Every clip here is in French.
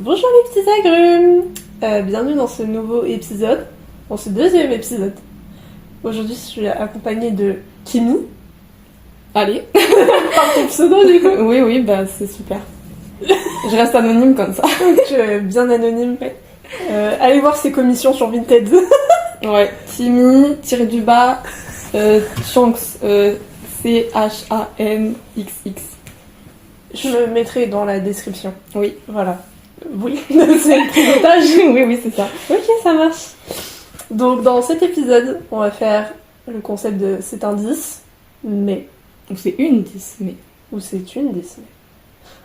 Bonjour les petits agrumes, bienvenue dans ce nouveau épisode, dans ce deuxième épisode. Aujourd'hui je suis accompagnée de Kimi. Allez. Par ton pseudo du coup. Oui, bah c'est super. Je reste anonyme comme ça. Tu es bien anonyme. Allez voir ses commissions sur Vinted. Ouais, Timmy, tiré du bas, Shanks, CHANXX. Je me mettrai dans la description. Oui. Voilà. Oui, c'est le prix d'otage. Oui, c'est ça. Ok, ça marche. Donc dans cet épisode, on va faire le concept de c'est un 10, mais... Ou c'est une 10, mais... Ou c'est une 10, mais...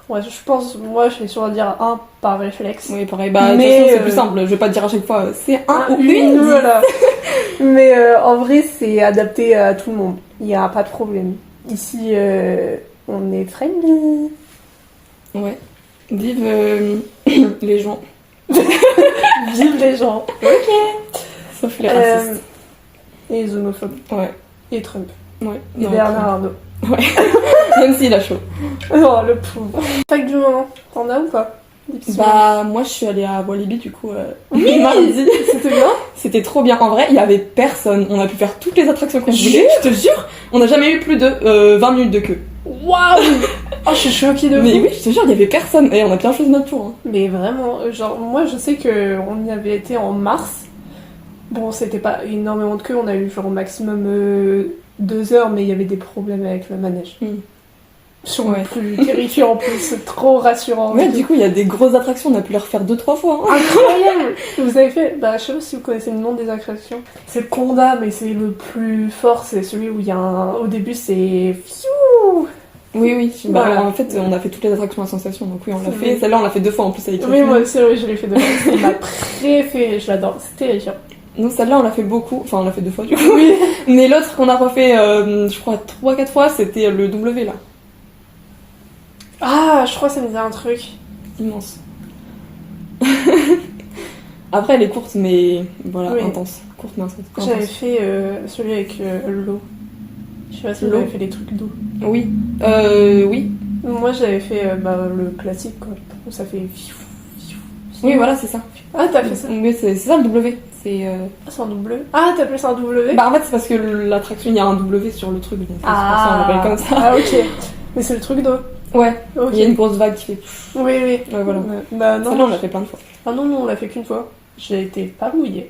Ouais, je pense, moi je vais sûrement dire un par réflexe. Oui, pareil, bah de toute mais façon c'est plus simple, je vais pas te dire à chaque fois c'est un ou une 10. Voilà. Mais en vrai c'est adapté à tout le monde, il n'y a pas de problème. Ici on est friendly. Ouais. Vive les gens. Vive les gens. Ok. Sauf les racistes. Et les homophobes. Ouais. Et Trump. Ouais. Et Non, Bernard Arnault. Ouais. Même s'il a chaud. Oh le pauvre. Fac du moment, t'en as ou pas? Bah moi je suis allée à Walibi du coup oui, mardi. C'était bien. C'était trop bien. En vrai il y avait personne. On a pu faire toutes les attractions qu'on voulait. Je te jure. On n'a jamais eu plus de 20 minutes de queue. Waouh. Oh je suis choquée de Mais vous. oui je te jure il y avait personne. Et on a bien choisi notre tour. Hein. Mais vraiment, genre moi je sais que on y avait été en mars. Bon c'était pas énormément de queue, on a eu genre au maximum 2 heures, mais il y avait des problèmes avec le manège. Sont plus terrifiants en plus, c'est trop rassurant. Ouais, du coup, il y a des grosses attractions, on a pu les refaire 2-3 fois. Hein. Incroyable. Vous avez fait, bah je sais pas si vous connaissez le nom des attractions. C'est le Conda, mais c'est le plus fort, c'est celui où il y a un... Au début c'est... Fiou. Oui. Bah, Voilà. en fait, on a fait toutes les attractions à Sensation, donc oui, on l'a fait. Celle-là, on l'a fait 2 fois en plus avec les Oui, moi aussi, oui, je l'ai fait 2 fois. C'est ma préférée, je l'adore, c'est terrifiant. Nous, celle-là, on l'a fait beaucoup. Enfin, on l'a fait 2 fois du coup. Oui. Mais l'autre qu'on a refait, je crois, 3-4 fois, c'était le W là. Ah, je crois que ça me dit un truc. Immense. Après, elle est courte, mais voilà, Oui. intense. Courte, mais intense. J'avais fait celui avec l'eau. Je sais pas si vous L'eau. avez fait les trucs d'eau. Oui. Oui. Moi j'avais fait le classique quoi. Où ça fait... Oui, voilà, c'est ça. Ah, t'as fait ça? Oui, c'est ça le W. C'est. Ah, c'est un W. Ah, t'as appelé ça un W? Bah, en fait, c'est parce que l'attraction, il y a un W sur le truc, donc c'est pour ça on l'appelle comme ça. Ah, ok. Mais c'est le truc d'eau. Ouais, Ok. il y a une grosse vague qui fait. Oui. Ouais, voilà. Bah non. Ça, on l'a fait plein de fois. Ah non, on l'a fait qu'une fois. J'ai été pas mouillée.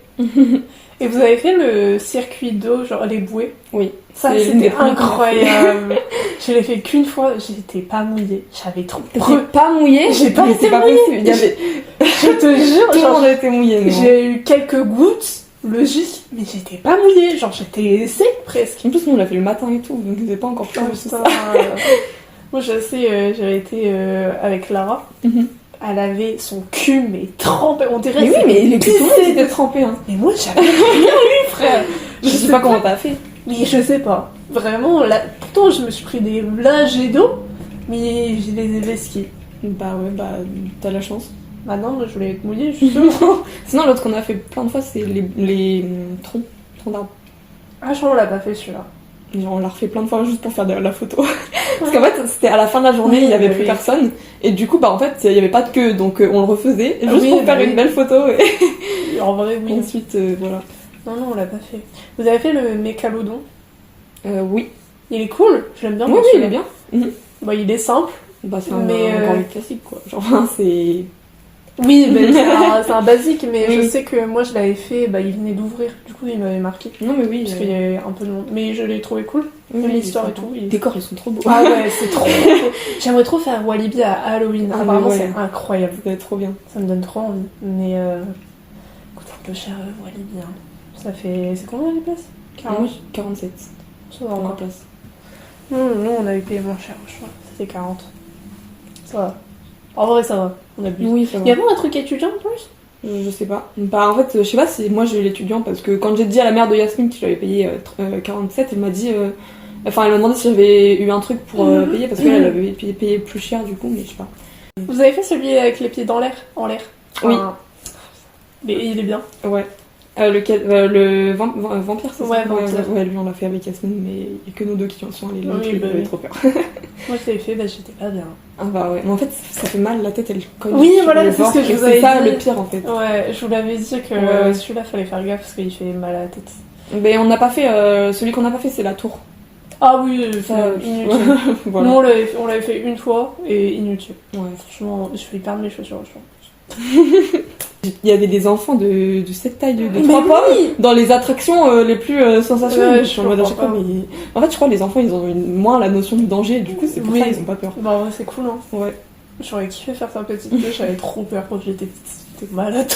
Et vous avez fait le circuit d'eau, genre les bouées? Oui. Ça, C'est c'était des premiers incroyable. Je l'ai fait qu'une fois, j'étais pas mouillée. J'avais trop T'étais pas mouillée? J'ai pas Mais été c'est pas mouillée. possible. Il y avait... Je te jure, Tout le genre, monde a été mouillé, mais. j'ai eu quelques gouttes, logique, mais j'étais pas mouillée. Genre, j'étais sec presque. En plus, nous, on l'a fait le matin et tout, donc c'était pas encore plus. Oh, putain. Moi, je sais, j'avais été avec Lara. Mhm. Elle avait son cul, mais trempé. On dirait Mais oui, que mais c'était les tout le monde pissé. était trempé. Hein. Mais moi, j'avais rien eu, frère. Je sais pas comment t'as fait. Mais je sais pas. Vraiment, là, pourtant, je me suis pris des lagets d'eau, mais je les ai vesqués. Bah ouais, bah t'as la chance. Bah non, moi, je voulais être mouillée, justement. Sinon, l'autre qu'on a fait plein de fois, c'est les troncs d'arbres. Ah, je crois qu'on l'a pas fait, celui-là. Genre, on l'a refait plein de fois juste pour faire de la photo. Parce qu'en fait, c'était à la fin de la journée, il y avait plus personne. Et du coup, bah en fait, il y avait pas de queue, donc on le refaisait juste pour faire une belle photo. Et En vrai, oui. ensuite, voilà. Non, on l'a pas fait. Vous avez fait le mécalodon? Oui. Il est cool, je l'aime bien. Oui, moi, il celui-là. est bien. Mhm. Bah, il est simple. Bah, c'est Mais, un grand classique, quoi. Genre, c'est. Oui, mais c'est un basique, mais Oui. je sais que moi, je l'avais fait, bah, il venait d'ouvrir. Du coup, il m'avait marqué. Non, mais oui. Parce qu'il y avait un peu de monde. Mais je l'ai trouvé cool. Oui, L'histoire il est et tout. Les décors, ils sont trop beaux. Ah ouais, c'est trop beau. J'aimerais trop faire Walibi à Halloween. Ah, Apparemment, ouais. c'est incroyable. Ça va être trop bien. Ça me donne trop envie. Mais coûte un peu cher Walibi. Hein. Ça fait. C'est combien les places? 40. 47. Ça va En encore. place. Nous, on avait payé moins cher, je crois. C'était 40. Ça va. En vrai, ça va. On a bu. Oui, ça va. Il y a pas un truc étudiant en plus? Je sais pas. Bah, en fait, je sais pas si moi j'ai eu l'étudiant parce que quand j'ai dit à la mère de Yasmine que j'avais payé 47, elle m'a dit. Enfin, elle m'a demandé si j'avais eu un truc pour payer parce qu'elle avait payé plus cher du coup, mais je sais pas. Vous avez fait celui avec les pieds dans l'air? En l'air? Oui. Mais il est bien. Ouais. Lequel Vampire, c'est Ouais, ça Vampire. Ouais, lui on l'a fait avec Yasmine, mais il n'y a que nous deux qui en sont allés. Oui, bah j'avais oui. trop peur. Moi, je l'avais fait, j'étais pas bien. Ah bah ouais, mais en fait ça fait mal, la tête elle cogne. Oui, sur voilà, le c'est ce bord, que je et vous c'est avais ça dit. le pire en fait. Ouais, je vous l'avais dit que Ouais. celui-là, fallait faire gaffe parce qu'il fait mal à la tête. Mais on n'a pas fait, celui qu'on n'a pas fait c'est la tour. Ah oui, Ça, inutile. voilà. Nous, on l'avait fait une fois et inutile. Ouais. Franchement, je vais perdre mes chaussures. Je pense. Il y avait des enfants de cette taille de Mais 3 pommes oui. dans les attractions les plus sensationnelles. Ouais, Je suis en mode à chaque fois, comprends mais... En fait, je crois que les enfants, ils ont moins la notion du danger, du coup, c'est pour Oui. ça qu'ils ont pas peur. Bah ouais, c'est cool, hein. Ouais. J'aurais kiffé faire ça petite fille, j'avais trop peur quand j'étais petite, j'étais malade.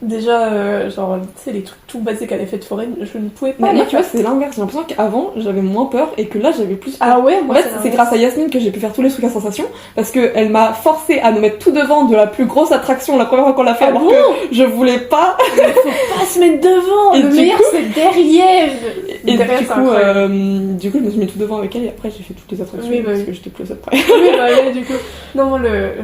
Déjà, genre, tu sais, les trucs tout basiques à l'effet de forêt, je ne pouvais pas Mais les moi, tu vois, faire. c'est l'inverse. J'ai l'impression qu'avant, j'avais moins peur et que là, j'avais plus peur. Ah ouais, En moi, fait, c'est grâce à Yasmine que j'ai pu faire tous les trucs à sensation parce qu'elle m'a forcé à nous mettre tout devant de la plus grosse attraction la première fois qu'on l'a fait, Ah alors bon que je voulais pas. Il faut pas se mettre devant, Et le du meilleur coup- c'est derrière. Et Derrière, du c'est coup, incroyable. je me suis mis tout devant avec elle et après, j'ai fait toutes les attractions Oui, bah parce oui. que j'étais plus après. Oui, bah ouais, du coup. Non,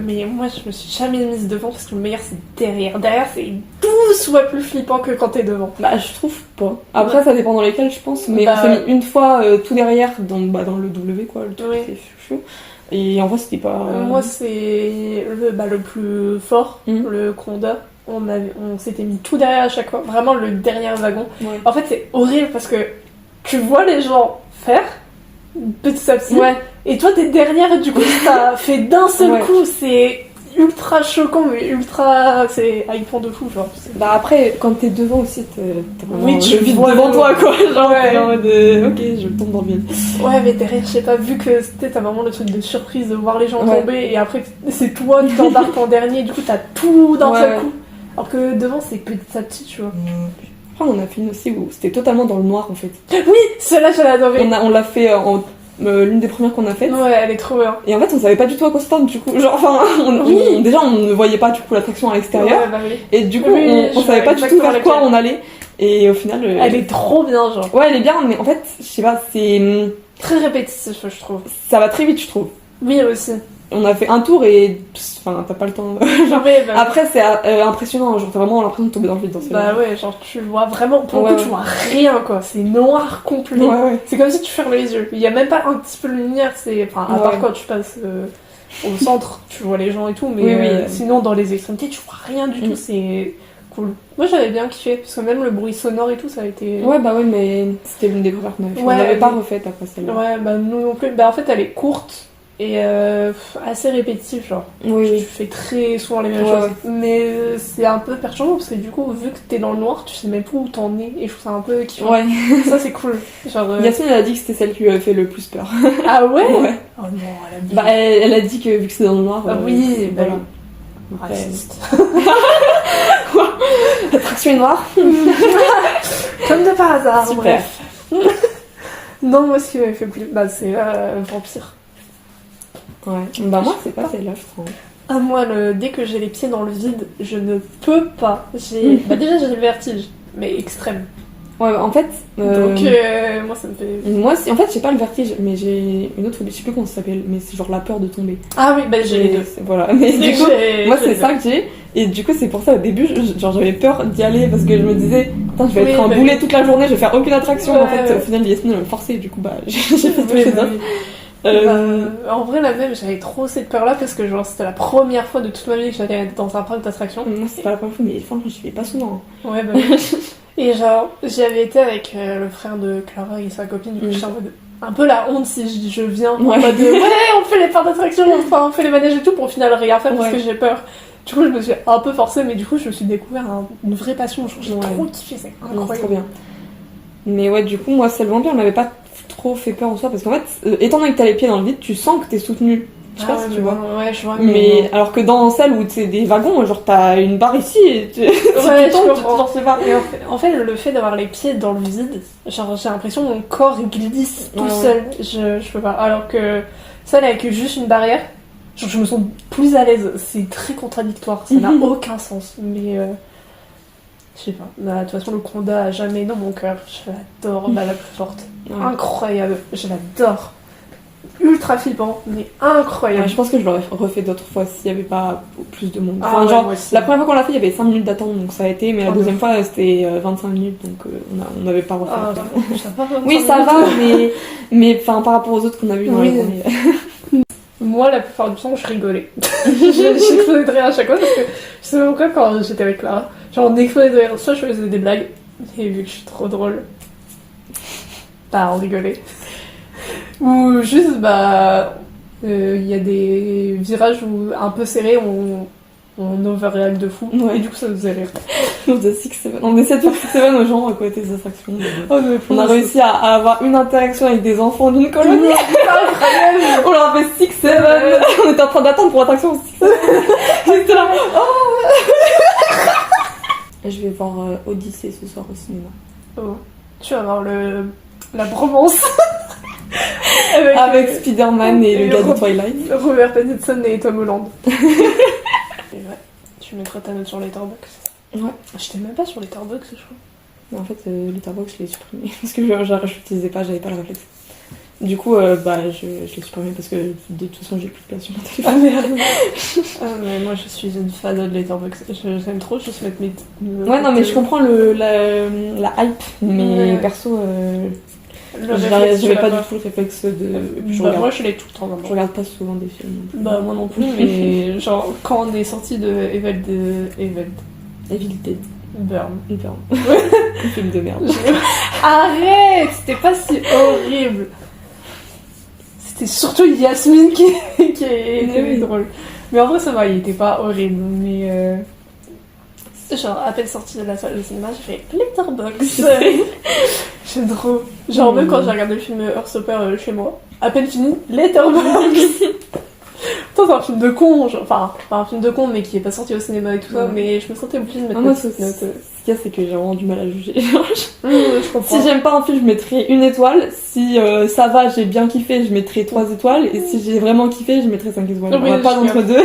mais moi je me suis jamais mise devant parce que le meilleur c'est derrière. Derrière c'est 12 fois plus flippant que quand t'es devant. Bah, je trouve pas. Après, ça dépend dans lesquels, je pense. Mais Bah, on s'est mis une fois tout derrière dans le W, quoi, le truc Oui. qui fait chou. Et en vrai, c'était pas. Moi c'est le plus fort, Mhm. le Conda. On s'était mis tout derrière à chaque fois, vraiment le dernier wagon. Ouais. En fait c'est horrible parce que tu vois les gens faire petit à petit. Ouais. Et toi t'es derrière et du coup ça fait d'un seul Ouais. coup, c'est ultra choquant mais ultra, c'est hypant de fou genre. Bah, après, quand t'es devant aussi, t'as vraiment Oui, tu le vide vois devant le- toi, quoi. Genre, Ouais. t'es en mode, ok, je tombe dans le vide. Ouais mais derrière je sais pas, vu que t'as vraiment le truc de surprise de voir les gens Ouais. tomber et après c'est toi qui t'embarques en dernier, du coup t'as tout d'un Ouais, seul ouais. coup. Alors que devant c'est petit à petit tu vois. Après, on a fait une aussi où c'était totalement dans le noir, en fait. Oui, celle-là je l'ai adorée. On l'a fait en l'une des premières qu'on a faites. Ouais, elle est trop bien. Et en fait, on savait pas du tout à quoi s'attendre, du coup. Genre, enfin, Oui. déjà, on ne voyait pas, du coup, l'attraction à l'extérieur. Ouais, bah oui. Et du coup, Oui, on je savait vois pas du tout exactement vers quoi laquelle. on allait. Et au final. Elle est trop bien genre. Ouais, elle est bien, mais en fait, je sais pas, Très répétitif je trouve. ça va très vite, je trouve. Oui aussi. On a fait un tour et. Enfin, t'as pas le temps. Genre... Oui, bah, Après, c'est impressionnant, genre, t'as vraiment l'impression de tomber dans le vide dans ce bah ouais, genre tu vois vraiment, pour le Ouais, coup tu vois rien quoi, c'est noir complet. Ouais, ouais. C'est comme si tu fermes les yeux. Il y a même pas un petit peu de lumière, enfin à part Ouais. quand tu passes au centre, tu vois les gens et tout, mais Oui, oui. sinon dans les extrémités tu vois rien du tout, c'est cool. Moi j'avais bien kiffé, parce que même le bruit sonore et tout ça a été... Ouais, bah ouais, mais c'était l'une des premières qu'on avait fait. Ouais, on l'avait pas mais- refaite après celle-là. Ouais, bah nous non plus. Bah en fait elle est courte et assez répétitive genre. Oui, Tu oui. fais très souvent les mêmes Ouais, choses. ouais. Mais c'est un peu perturbant parce que du coup, vu que t'es dans le noir, tu sais même plus où t'en es. Et je trouve ça un peu kiffant. Ouais. Ça, c'est cool. Genre, Yasmine, elle a dit que c'était celle qui lui avait fait le plus peur. Ah ouais, Ouais. Oh non, elle a dit. Bah, elle a dit que vu que c'était dans le noir. Ah oui, bah voilà. oui. Après, Raciste. l'attraction est noire. Comme de par hasard, Super. bref. Non, moi, ce qui m'avait fait plus. Bah, c'est Vampire. Ouais. Bah, moi, c'est pas celle-là, je crois. Ah, moi, dès que j'ai les pieds dans le vide, je ne peux pas. Bah, déjà, j'ai le vertige, mais extrême. Ouais, en fait. Donc, moi, ça me fait. Moi, en fait, j'ai pas le vertige, mais j'ai une autre phobie, je sais plus comment ça s'appelle, mais c'est genre la peur de tomber. Ah oui, bah, j'ai les deux. Voilà, mais du coup, moi, j'ai les c'est ça que j'ai. Et du coup, c'est pour ça, au début, genre, j'avais peur d'y aller parce que je me disais, putain, je vais Oui, être un bah boulet oui. toute la journée, je vais faire aucune attraction. Ouais, En fait, ouais. au final, Yasmine elle m'a forcé, du coup, bah, j'ai fait toutes Oui, les bah autres. oui. Euh, En vrai, la même, j'avais trop cette peur-là parce que genre c'était la première fois de toute ma vie que j'allais dans un parc d'attractions. Moi, c'est pas la première fois, mais franchement, j'y vais pas souvent. Ouais, bah oui. Et genre, j'y avais été avec le frère de Clara et sa copine, du coup, Mm. j'étais en mode un peu la honte si je viens. En Ouais. mode ouais, on fait les parcs d'attractions, on fait les manèges et tout pour au final rien faire parce Ouais. que j'ai peur. Du coup, je me suis un peu forcée, mais du coup, je me suis découvert une vraie passion. Genre, j'ai Ouais. trop kiffé, c'est Non, c'est trop incroyable. bien. Mais ouais, du coup, moi, celle vampire, elle m'avait pas trop fait peur en soi parce qu'en fait, étant donné que t'as les pieds dans le vide, tu sens que t'es soutenu. Je sais pas Ah si ouais, tu vois. Ouais, je vois, Mais alors que dans celle où c'est des wagons, genre t'as une barre ici et tu, si Ouais, tu je tombes, comprends. t'en sais pas. Et en fait, le fait d'avoir les pieds dans le vide, genre, j'ai l'impression que mon corps il glisse tout Ouais, seul. Je peux pas. Alors que celle avec juste une barrière, genre, je me sens plus à l'aise. C'est très contradictoire, ça n'a aucun sens. Mais je sais pas. Bah, de toute façon, le Conda a jamais dans mon cœur. Je l'adore, bah, la plus forte. Ouais. Incroyable, je l'adore. ultra flippant, mais incroyable. Ouais, je pense que je l'aurais refait d'autres fois s'il n'y avait pas plus de monde. Ah Enfin, ouais, genre, moi aussi. la première fois qu'on l'a fait, il y avait 5 minutes d'attente, donc ça a été, mais la deuxième fois, c'était 25 minutes, donc on n'avait pas refait. Ah, ça va, Oui, ça va, mais par rapport aux autres qu'on a vus dans les premiers. Moi, la plupart du temps, je rigolais. J'explosais de rire à chaque fois parce que je sais pas pourquoi, quand j'étais avec Clara, genre on explosait de rire. Soit je faisais des blagues, et vu que je suis trop drôle, bah on rigolait. Ou juste, il y a des virages où un peu serrés, on overreact de fou, Ouais. et du coup ça nous faisait rire. On essaie de faire Six Seven aux gens à côté des attractions. Oh, mais On a réussi à avoir une interaction avec des enfants d'une colonie. incroyable. On leur a fait Six Seven. On était en train d'attendre pour l'attraction Six Seven. J'étais là. Oh. Je vais voir Odyssey ce soir au cinéma. Oh. Tu vas voir la bromance Avec Spider-Man et le gars de Twilight. Robert Pattinson et Tom Holland. Et ouais, tu mettras ta note sur Letterboxd. Ouais. J'étais même pas sur Letterboxd, je crois. Mais en fait, Letterboxd, je l'ai supprimé. Parce que je l'utilisais pas, j'avais pas le réflexe. Du coup, je l'ai supprimé parce que de toute façon, j'ai plus de place sur mon téléphone. Ah merde. Ah, mais moi, je suis une fan de Letterboxd. J'aime trop juste mettre mes. Ouais, non, mais je comprends la hype, mais perso, j'avais pas du tout le réflexe de. Moi, je l'ai tout le temps. Je regarde pas souvent des films. Non plus. Bah, moi non plus, mais genre, quand on est sorti de Evil Dead. Burn. Un film de merde. Arrête, c'était pas si horrible. C'était surtout Yasmine qui était drôle. Mais en vrai, ça va, il était pas horrible. Mais genre, à peine sorti de la salle de cinéma, j'ai fait Letterboxd. J'aime trop. Genre, même quand j'ai regardé le film Heartstopper chez moi, à peine fini, Letterboxd. Pourtant, c'est un film de con, genre, enfin, pas un film de con, mais qui est pas sorti au cinéma et tout ça, mais je me sentais obligée de mettre moi, une petite note. Ce qu'il y a, c'est que j'ai vraiment du mal à juger. Je comprends. Si j'aime pas un film, je mettrai 1 étoile. Si ça va, j'ai bien kiffé, je mettrai 3 étoiles. Et si j'ai vraiment kiffé, je mettrai 5 étoiles. Oui, On va pas d'entre deux.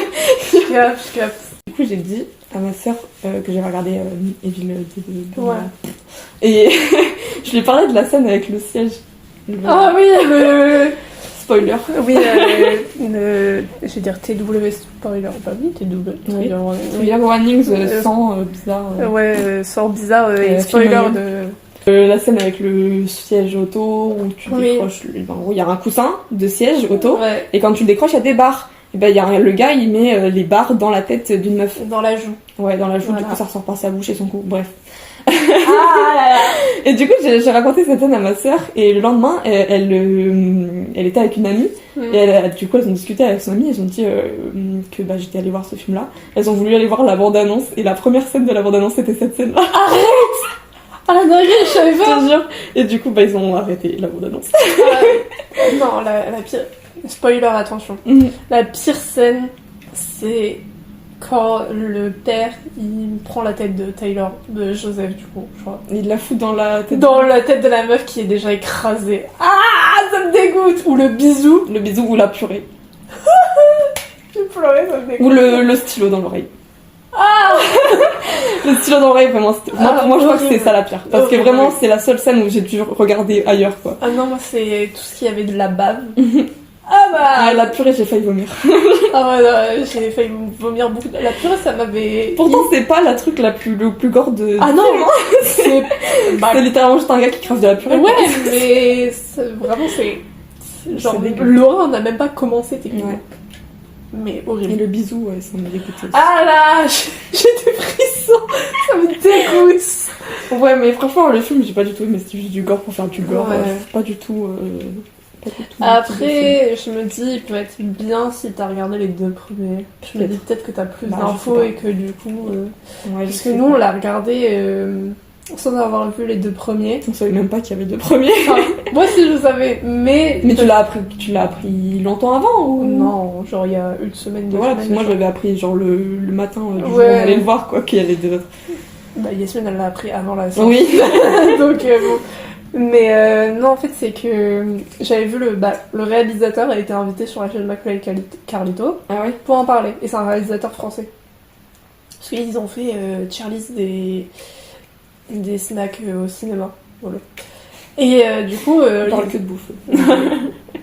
Je capte. Du coup, j'ai dit à ma soeur que j'avais regardé Evil Dead. Ouais. Et je lui ai parlé de la scène avec le siège. Ah oui, Spoiler. Oui, je vais dire TW spoiler, pas oui, TW. Oui. Trigger warnings sans bizarre. Ouais, sort bizarre et spoiler de. La scène avec le siège auto où tu décroches. En gros, il y a un coussin de siège auto. Ouais. Et quand tu le décroches, il y a des barres. Et ben, le gars, il met les barres dans la tête d'une meuf. Dans la joue. Ouais, dans la joue. Voilà. Du coup, ça ressort par sa bouche et son cou. Bref. Ah là là. Et du coup, j'ai raconté cette scène à ma sœur et le lendemain, elle était avec une amie et du coup, elles ont discuté avec son amie. Elles ont dit que j'étais allée voir ce film-là. Elles ont voulu aller voir la bande-annonce et la première scène de la bande-annonce c'était cette scène-là. Arrête. Ah non, je savais pas. Je te jure. Et du coup, ils ont arrêté la bande-annonce. Non, la pire. Spoiler, attention. La pire scène, c'est quand le père il prend la tête de Tyler, de Joseph du coup, je crois. Il la fout dans la tête de la meuf qui est déjà écrasée. Ah, ça me dégoûte. Ou le bisou ou la purée. J'ai pleuré, ça me dégoûte. Ou le stylo dans l'oreille. Ah. Le stylo dans l'oreille, vraiment. Moi je crois que c'est ça la pire. Parce que vraiment, c'est la seule scène où j'ai dû regarder ailleurs, quoi. Ah non, moi c'est tout ce qui avait de la bave. Ah bah la purée, j'ai failli vomir. Ah ouais, non, j'ai failli vomir beaucoup. La purée, ça m'avait... Pourtant, c'est pas la truc le plus gore de... Ah non, c'est littéralement juste un gars qui crache de la purée. Ouais, mais vraiment, c'est genre, l'horreur n'a même pas commencé, techniquement. Ouais. Mais horrible. Et le bisou, ouais, ça me dégoûte. Ah là, j'ai des frissons, ça me dégoûte. Ouais, mais franchement, le film, j'ai pas du tout aimé, c'était juste du gore pour faire du gore. Ouais. Pas du tout... Après, je me dis, il peut être bien si t'as regardé les 2 premiers. Je me dis peut-être que t'as plus d'infos et que du coup... parce que nous, on l'a regardé sans avoir vu les 2 premiers. On savait même pas qu'il y avait 2 premiers. Enfin, moi aussi, je savais, mais... Mais tu l'as appris longtemps avant ou... Non, genre il y a une semaine, 2 semaines. Parce que moi, j'avais appris genre le matin du jour où on allait le voir, quoi, qu'il y avait 2 autres. Bah, Yasmine, elle l'a appris avant la sortie. Oui. Donc, bon... Mais non, en fait, c'est que j'avais vu le réalisateur a été invité sur la chaîne McFly et Carlito pour en parler. Et c'est un réalisateur français. Parce qu'ils ont fait Charlie's des snacks au cinéma. Voilà. Et du coup... On parle que de bouffe.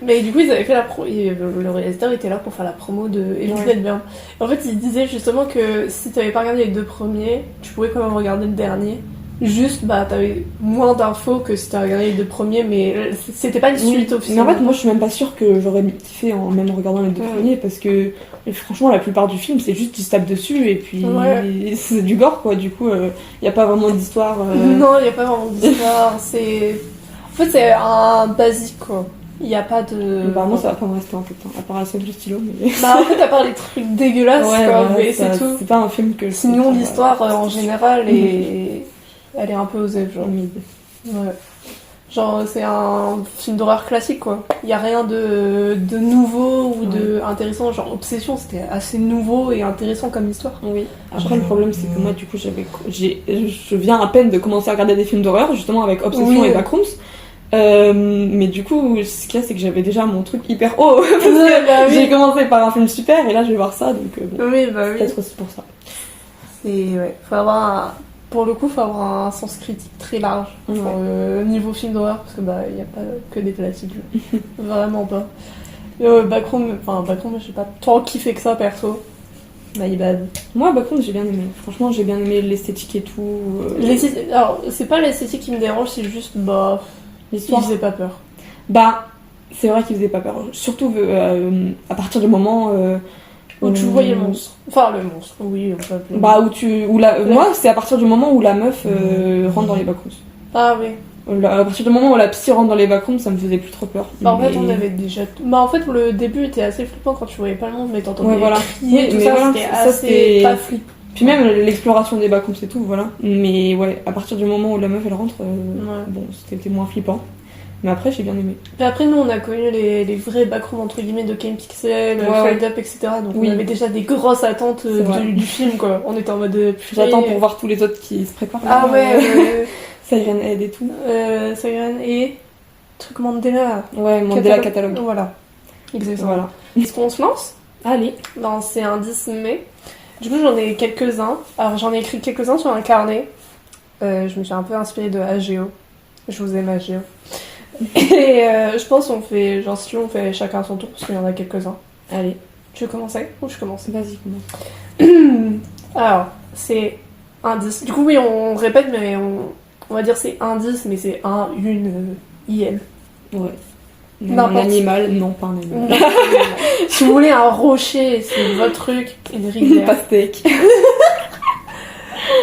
Mais du coup, ils avaient fait le réalisateur était là pour faire la promo de Elisabeth Byrne. En fait, il disait justement que si t'avais pas regardé les 2 premiers, tu pouvais quand même regarder le dernier. Juste, t'avais moins d'infos que si t'avais regardé les 2 premiers, mais c'était pas une suite officielle. Mais en fait, moi, je suis même pas sûre que j'aurais kiffé en même regardant les 2 premiers, parce que franchement, la plupart du film, c'est juste qu'ils se tapent dessus, et puis c'est du gore, quoi. Du coup, y a pas vraiment d'histoire. Non, y a pas vraiment d'histoire. En fait, c'est un basique, quoi. Il n'y a pas de... Moi, ça va pas me rester en fait, à part la scène du stylo, mais... en fait, à part les trucs dégueulasses, quoi, mais c'est tout. C'est pas un film que... Sinon, l'histoire, en général, elle est un peu osée, genre. Ouais. Genre, c'est un film d'horreur classique, quoi. Il n'y a rien de nouveau ou de intéressant. Genre, Obsession, c'était assez nouveau et intéressant comme histoire. Oui. Après, le problème, c'est que moi, du coup, je viens à peine de commencer à regarder des films d'horreur, justement, avec Obsession et Backrooms. Mais du coup, ce qu'il y a, c'est que j'avais déjà mon truc hyper haut. Parce que j'ai commencé par un film super, et là, je vais voir ça, donc peut-être aussi pour ça. Faut avoir pour le coup, faut avoir un sens critique très large niveau film d'horreur, parce que il n'y a pas que des classiques. Vraiment pas. Backrooms, j'ai pas tant kiffé que ça, perso. My bad. Moi, Backrooms, j'ai bien aimé. Franchement, j'ai bien aimé l'esthétique et tout. Alors, c'est pas l'esthétique qui me dérange, c'est juste, l'histoire. Il faisait pas peur. C'est vrai qu'il faisait pas peur. Surtout à partir du moment... où tu voyais le monstre. Enfin, le monstre, oui, on peut appeler. Moi, c'est à partir du moment où la meuf rentre dans les backrooms. Ah oui. À partir du moment où la psy rentre dans les backrooms, ça me faisait plus trop peur. En fait, on avait déjà... en fait, le début était assez flippant quand tu voyais pas le monstre, mais t'entendais crier, tout ça, c'était assez pas flippant. Puis même l'exploration des backrooms, c'est tout, voilà. Mais ouais, à partir du moment où la meuf, elle rentre, c'était moins flippant. Mais après, j'ai bien aimé. Et après, nous, on a connu les vrais backrooms, entre guillemets, de Ken Pixel, Fight Up, etc. Donc on avait déjà des grosses attentes du film, quoi. On était en mode... J'attends pour voir tous les autres qui se préparent. Ah ouais, Siren Head et tout. Siren et... Truc Mandela. Ouais, Mandela Catalogue. Voilà. Exactement. Voilà. Est-ce qu'on se lance ? Allez. C'est un 10 mai. Du coup, j'en ai quelques-uns. Alors, j'en ai écrit quelques-uns sur un carnet. Je me suis un peu inspirée de AGO. Je vous aime, AGO. Et je pense qu'on fait, si on fait chacun son tour, parce qu'il y en a quelques-uns. Allez. Tu veux commencer ou je commence ? Vas-y, commence. Alors, c'est un 10. Du coup, oui, on répète, mais on va dire c'est un 10, mais c'est une IM. Ouais. Un animal, non, pas un animal. Si vous voulez un rocher, c'est votre truc, une rivière. Une pastèque.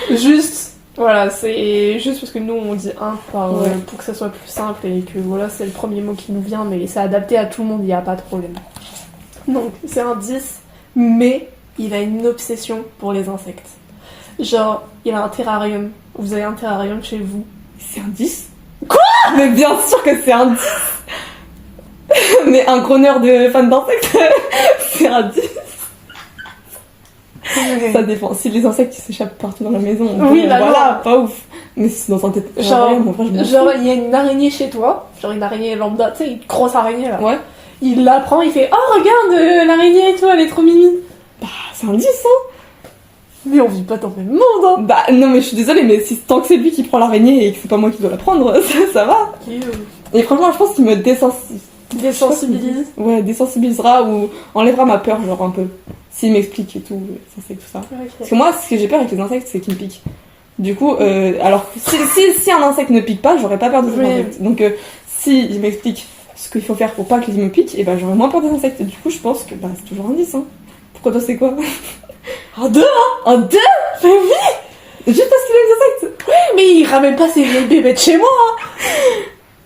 Juste... Voilà, c'est juste parce que nous on dit un pour que ça soit plus simple et que voilà, c'est le premier mot qui nous vient, mais c'est adapté à tout le monde, il n'y a pas de problème. Donc, c'est un 10, mais il a une obsession pour les insectes. Genre, il a un terrarium. Vous avez un terrarium chez vous. C'est un 10 ? Quoi ? Mais bien sûr que c'est un 10. Mais un gros nerd de fan d'insectes, c'est un 10. Ça dépend. Si les insectes s'échappent partout dans la maison, pas ouf. Mais si c'est dans un terrarium, genre, il y a une araignée chez toi, genre une araignée lambda, tu sais, une grosse araignée là. Ouais. Il la prend, il fait oh regarde l'araignée et tout, elle est trop mimi. C'est un 10 hein. Mais on vit pas dans le même monde hein. Non mais je suis désolée, mais si tant que c'est lui qui prend l'araignée et que c'est pas moi qui dois la prendre, ça va. Et franchement, je pense qu'il me désensibilise. Ouais, désensibilisera ou enlèvera ma peur, genre un peu. S'il m'explique et tout, ça c'est tout ça. Okay. Parce que moi, ce que j'ai peur avec les insectes, c'est qu'ils me piquent. Du coup, alors si un insecte ne pique pas, j'aurais pas peur des insectes. Donc si il m'explique ce qu'il faut faire pour pas qu'il me pique, et j'aurais moins peur des insectes. Du coup, je pense que c'est toujours un 10. Hein. Pourquoi toi c'est quoi ? Un 2 hein. Un 2 ? Mais oui. Juste parce qu'il aime les insectes. Oui, mais il ramène pas ses vieilles bébêtes chez moi hein.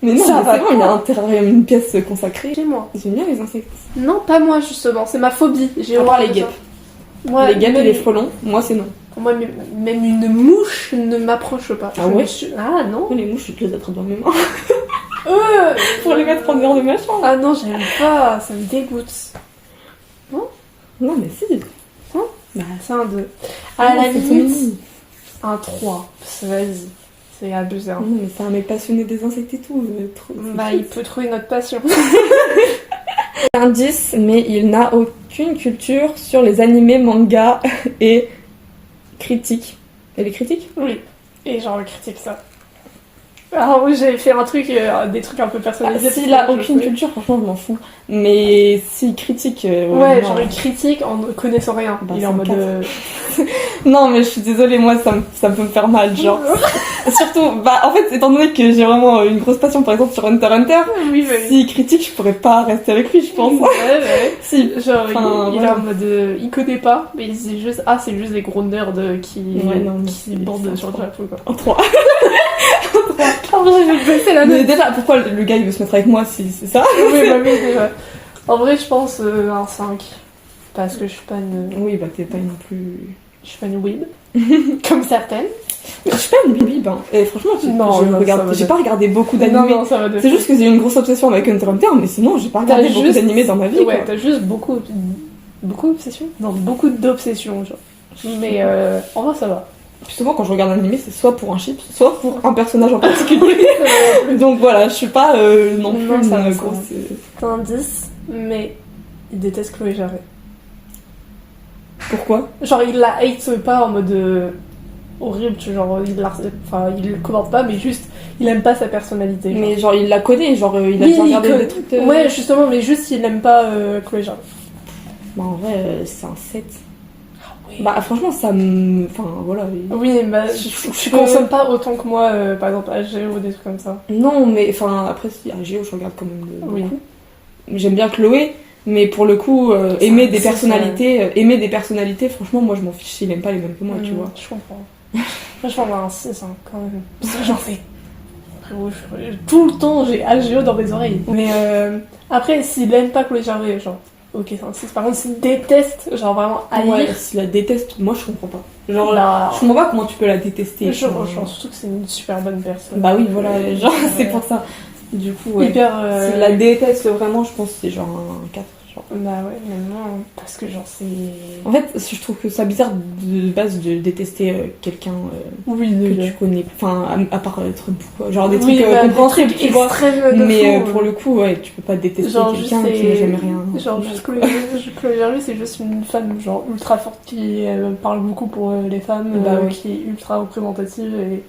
Mais non, ça va, il y a un terrarium, une pièce consacrée. Chez moi. J'aime bien les insectes. Non, pas moi justement, c'est ma phobie. J'ai horreur les guêpes. Moi, les guêpes et les frelons, moi c'est non. Moi, même une mouche ne m'approche pas. Ah ouais Ah non. Les mouches, je les attrape dans mes mains. Pour les mettre en dehors de ma chambre. Ah non, j'aime pas, ça me dégoûte. Non ? Non, mais si. Non ? C'est un 2. À la limite, un 3. Vas-y. C'est abusé. Hein. Non, mais c'est un mec passionné des insectes et tout. Il peut trouver notre passion. C'est un 10, mais il n'a aucune culture sur les animés, mangas et critiques. Elle est critique ? Oui. Et genre, il critique ça. Alors oui, j'avais fait un truc, des trucs un peu personnalisés. S'il a aucune culture, franchement, je m'en fous. Mais s'il critique... ouais, genre il critique en ne connaissant rien. Bah, il est en mode... Non, mais je suis désolée, moi, ça peut me faire mal, genre. Surtout, en fait, étant donné que j'ai vraiment une grosse passion, par exemple, sur Hunter x Hunter, oui, s'il critique, je pourrais pas rester avec lui, je pense. Ouais. Si. Genre, il est en mode... il connaît pas, mais il se dit juste... Ah, c'est juste les gros nerds qui bandent sur le Japon, quoi. En 3. En vrai, je vais baisser la note. Mais déjà, pourquoi le gars, il veut se mettre avec moi, si c'est ça? Oui, déjà. En vrai, je pense un 5. Parce que je suis pas une... Oui, t'es pas non plus... Je suis pas une weeb. Comme certaines. Je suis pas une weeb, hein. Et franchement, j'ai pas regardé beaucoup d'animés. Non, ça va de c'est juste que j'ai une grosse obsession avec Hunter x Hunter, mais sinon, j'ai pas regardé beaucoup d'animés dans ma vie. Ouais, t'as juste beaucoup d'obsessions. Non, beaucoup d'obsessions, genre. Mais en vrai, ça va. Puis souvent, quand je regarde un animé, c'est soit pour un chip, soit pour un personnage en particulier. Donc voilà, je suis pas non plus une grosse... C'est un 10, mais il déteste Chloé Jarret. Pourquoi? Genre, il la hate pas en mode horrible, genre, il le commente pas, mais juste, il aime pas sa personnalité. Genre. Mais genre, il la connaît, genre, il a déjà regardé des trucs... Ouais, justement, mais juste, il aime pas Chloé Jarret. Bah, en vrai, c'est un 7. Bah franchement ça me... Enfin voilà. Oui, bah je consomme pas autant que moi, par exemple AGO ou des trucs comme ça. Non mais enfin après si AGO je regarde quand même beaucoup. Oui. J'aime bien Chloé, mais pour le coup aimer des personnalités, franchement moi je m'en fiche s'il aime pas les mêmes que moi, tu vois. Je comprends. Moi je prends un 6 quand même. Parce que j'en fais tout le temps, j'ai AGO dans mes oreilles. Mais après s'il aime pas Chloé Jarret, genre ok, c'est un 6. Par contre, s'il déteste, genre vraiment haïr. Ouais, s'il la déteste, moi je comprends pas. Genre là, je comprends pas comment tu peux la détester. Genre surtout que c'est une super bonne personne. Bah oui, voilà, genre c'est pour ça. Du coup, ouais. Hyper. S'il la déteste vraiment, je pense que c'est genre un 4. Genre. Bah ouais, mais non, parce que genre c'est. En fait, je trouve que c'est bizarre de base de détester quelqu'un que tu connais. Enfin, à part être beaucoup. Genre des trucs compréhensibles, tu vois. Mais pour le coup, ouais, tu peux pas détester quelqu'un qui n'a jamais rien. Genre, juste Chloé Jarret, c'est juste une femme genre ultra forte qui parle beaucoup pour les femmes, qui est ultra représentative et.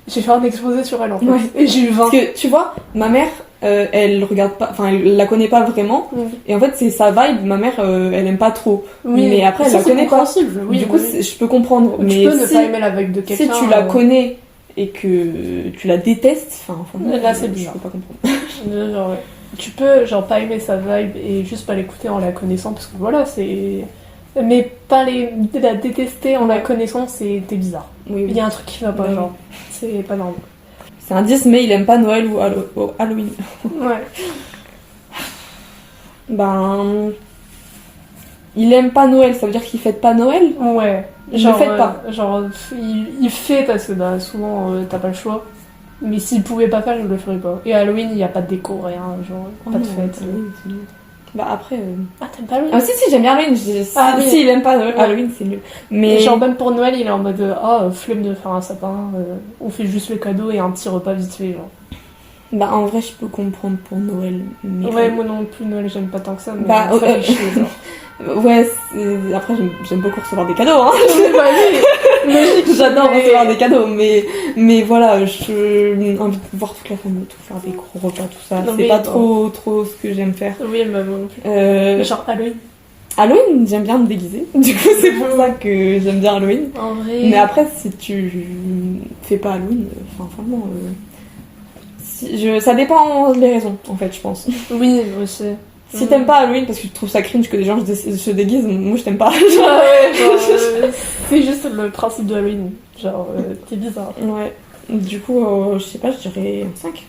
J'ai fait un exposé sur elle en fait. Ouais. Et j'ai eu 20. Parce que tu vois, ma mère, elle regarde pas, enfin elle la connaît pas vraiment. Et en fait c'est sa vibe, ma mère elle aime pas trop. Oui. Mais après elle la connaît pas. Oui, du coup je peux comprendre. Mais tu peux ne pas aimer la vibe de quelqu'un. Si tu la connais et que tu la détestes, enfin là c'est bizarre. Je peux pas comprendre. Genre, ouais. Tu peux genre pas aimer sa vibe et juste pas l'écouter en la connaissant parce que voilà c'est. Mais pas la détester en la connaissant, t'es bizarre. Oui. Il y a un truc qui va pas, genre. C'est pas normal. C'est un 10, mais il aime pas Noël ou Halloween. Ouais. Il aime pas Noël, ça veut dire qu'il fête pas Noël? Ouais. Il ne fête pas. Genre, il fait parce que souvent t'as pas le choix. Mais s'il pouvait pas faire, il le ferait pas. Et Halloween, il y a pas de déco, rien, genre, pas de fête. Après. Ah, t'aimes pas Halloween? Ah, si, j'aime bien Halloween. Si, il aime pas Halloween, c'est nul. Mais. Genre, même pour Noël, il est en mode flemme de faire un sapin, on fait juste le cadeau et un petit repas vite fait, genre. En vrai, je peux comprendre pour Noël. Mais ouais, moi non plus, Noël, j'aime pas tant que ça. Mais ça fait chier, genre. Ouais, après, j'aime beaucoup recevoir des cadeaux, hein. J'adore recevoir des cadeaux, mais voilà, j'ai envie de voir toute la famille, tout faire des gros repas, tout ça. Non, c'est pas trop ce que j'aime faire. Oui, moi non plus. Genre Halloween. Halloween, j'aime bien me déguiser. Du coup, c'est pour ça que j'aime bien Halloween. En vrai. Mais après, si tu fais pas Halloween, franchement, ça dépend des raisons, en fait, je pense. Oui, aussi. Si t'aimes pas Halloween parce que tu trouves ça cringe que des gens se déguisent, moi je t'aime pas. C'est juste le principe de Halloween. Genre, t'es bizarre. Ouais. Du coup, je sais pas, je dirais un 5.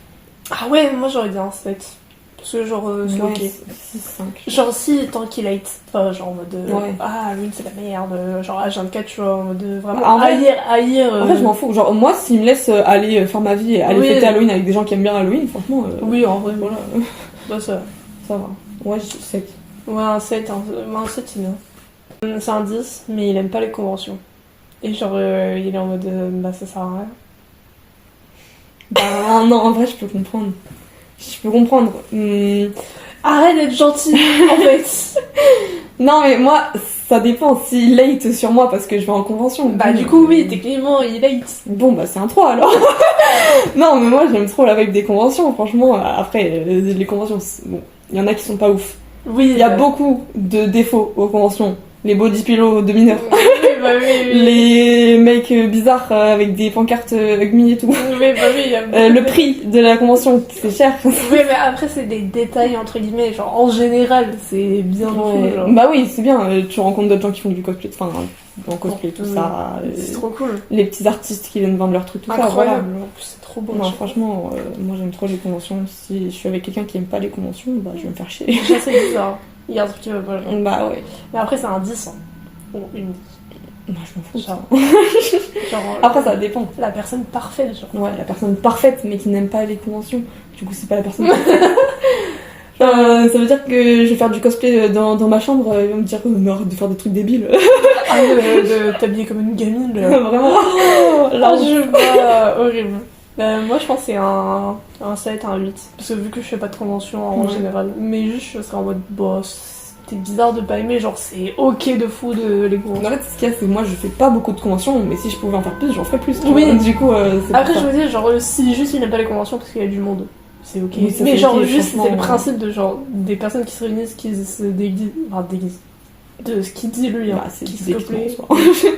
Ah ouais, moi j'aurais dit un 7. Parce que genre, c'est ok. 6, 5. Genre, si, tant qu'il hate. Pas genre en mode. Halloween c'est la merde. Genre, H24, tu vois, en mode vraiment. Haïr. En fait, je m'en fous. Genre, moi, s'il me laisse aller faire ma vie et aller fêter Halloween avec des gens qui aiment bien Halloween, franchement. Oui, en vrai, voilà. Bah, ça va. Ouais, 7. Ouais, un 7, un 7 c'est bien. C'est un 10, mais il aime pas les conventions. Et genre, il est en mode, ça sert à rien. Non, en vrai, je peux comprendre. Arrête d'être gentil, en fait. Non, mais moi, Ça dépend s'il late sur moi parce que je vais en convention. Bah, du coup, oui, techniquement, il late. Bon, bah, c'est un 3 alors. Non, mais moi, j'aime trop la vibe des conventions, franchement. Après, les conventions, bon, il y en a qui sont pas ouf. Oui, Il y a beaucoup de défauts aux conventions. Les body pillows de mineurs. Oui, bah oui. Les mecs bizarres avec des pancartes Hugme et tout. Oui, bah oui, il y a Le prix de la convention, c'est cher. Oui, mais après, c'est des détails, entre guillemets, genre, en général, c'est bien Ouais. cool, genre. Bah oui, c'est bien. Tu rencontres d'autres gens qui font du cosplay, enfin, en cosplay, tout ça. C'est trop cool. Les petits artistes qui viennent vendre leurs trucs, tout ça. Incroyable. Voilà. En plus, c'est trop beau. Non, franchement, moi j'aime trop les conventions. Si je suis avec quelqu'un qui aime pas les conventions, bah je vais me faire chier. Déjà, c'est bizarre. Il y a un truc qui va pas, genre. Bah ouais. Mais après, c'est un 10, hein. Ou une 10. Bah je m'en fous. Genre, Après, ça dépend. la personne parfaite, genre. Ouais, la personne parfaite, mais qui n'aime pas les conventions. Du coup, c'est pas la personne parfaite. Ça veut dire que je vais faire du cosplay dans ma chambre, il va me dire mais arrête de faire des trucs débiles. Ah, de t'habiller comme une gamine, là. Vraiment. Là, je vois, horrible. Moi, je pense que c'est un 7, un 8. Parce que vu que je fais pas de convention en général, mais juste je serais en mode boss. C'était bizarre de pas aimer, genre c'est ok de fou de les conventions. En fait, ce qu'il y a, c'est que moi je fais pas beaucoup de conventions, mais si je pouvais en faire plus, j'en ferais plus. Oui. Du coup, c'est Après, pour je ça. me dis, genre, si juste il n'aime pas les conventions parce qu'il y a du monde, c'est ok. Oui, ça, mais c'est genre, ok, juste franchement, c'est le principe de genre des personnes qui se réunissent, qui se déguisent. Enfin, déguisent. De ce qu'il dit lui, hein, Bah, c'est qui se des cosplay. déguisements, en soi.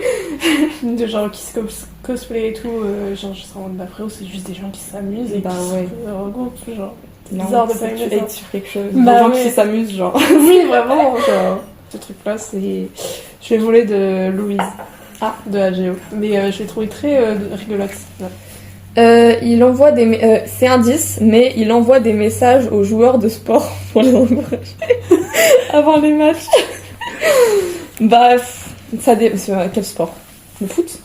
De genre qui se cosplay et tout. Genre, je serais en mode bah, frérot, c'est juste des gens qui s'amusent et Bah, qui ouais. se regroupent, genre. Non, Bizarre de c'est pas que aimer tu ça. hates sur quelque chose. Bah, Des gens ouais. qui s'amusent, genre. Oui, vraiment, genre. Ce truc-là, c'est. Je l'ai volé de Louise. Ah, de AGO. Mais je l'ai trouvé très rigolote. Ouais. Il envoie des. C'est un 10, mais il envoie des messages aux joueurs de sport pour les encourager avant les matchs. Bah, ça dé... Quel sport? Le foot?